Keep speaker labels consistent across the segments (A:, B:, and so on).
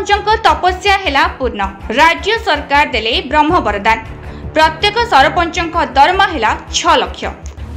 A: सरपंचक तपस्या हेला पूर्ण। राज्य सरकार देले ब्रह्म वरदान। प्रत्येक सरपंचक दरमा हेला 6 लाख।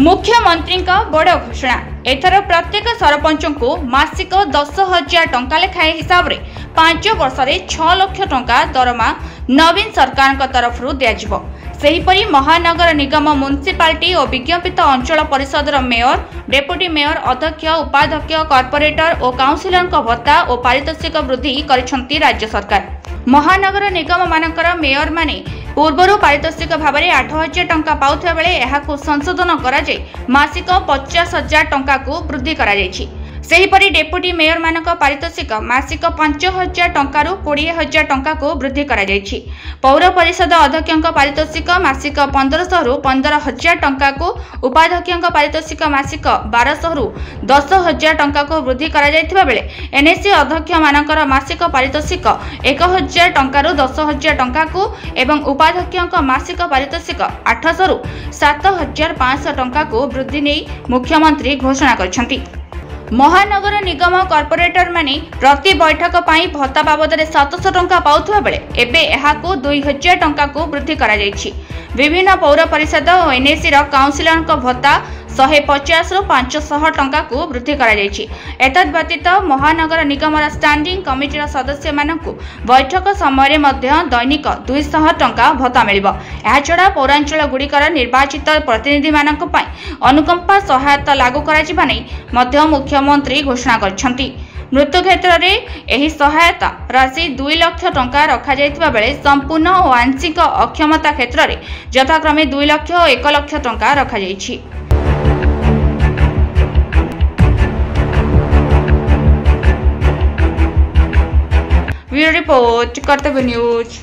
A: मुख्यमंत्री बड़ घोषणा। एथर प्रत्येक सरपंच को मासिक 10,000 टंका लेखाए हिसाब रे 5 वर्ष रे 6 लाख टंका दरमा नवीन सरकार तरफ दिज्व। सेहीपरि महानगर निगम म्युनिसिपालिटी और विज्ञापित अंचल परिषदर मेयर, डेप्यूटी मेयर, अध्यक्ष, उपाध्यक्ष, कॉर्पोरेटर और काउंसिलर भत्ता और पारितोषिक वृद्धि करिसेंती राज्य सरकार। महानगर निगम मानकर मेयर माने पूर्वर पारितोषिक भाव में 8,000 टंका पाउथिबा बेले एहाकु संशोधन कराଯାई मासिक 50,000 टंका को वृद्धि कराଯାଇଛି। सेहीपरि डेप्यूटी मेयर मानक पारितोषिक मासिक 5,000 टंका 20,000 टंका को वृद्धि कराଯାଇଛି। पौर परिषद अध्यक्ष पारितोषिक मासिक 1,500 रु 15,000 टंका को, उपाध्यक्ष पारितोषिक मासिक 1,200 रु 10,000 टंका को वृद्धि कराଯାଇथिबा बेले एनएससी अध्यक्ष मानकर मासिक पारितोषिक 1,000 टंका 10,000 टंका को एवं उपाध्यक्ष मासिक पारितोषिक 800 रु 7,500 टंका को वृद्धि नहीं मुख्यमंत्री घोषणा करछंती। महानगर निगम कॉर्पोरेटर माने प्रति बैठक पाई भत्ता बाबद 700 टंका पाउथबा बेले एबे एहाकु 2,000 टंका को वृद्धि करा जायछि। विभिन्न पौर परिषद और एनएससी रो काउंसिलर भत्ता 150 रु 500 टंका को वृद्धि करा जायछि। एतद व्यतीत महानगर निगम स्टैंडिंग कमिटी सदस्य मानकु बैठक समय मध्य दैनिक 200 टंका भत्ता मिलिबो। एहा छडा पौरांचल गुड़िकर निर्वाचित प्रतिनिधि मानक पई अनुकंपा सहायता लागू करा जिबा नै मध्य मुख्यमंत्री घोषणा करछंती। मृत्यु क्षेत्र में एही सहायता राशि 2 लाख टंका रखा जायतिबा बेले संपूर्ण और आंशिक अक्षमता क्षेत्र में यथाक्रमे 2 लाख और 1 लाख टंका रखा जायछि। ब्यूरो रिपोर्ट कर्तव्य न्यूज।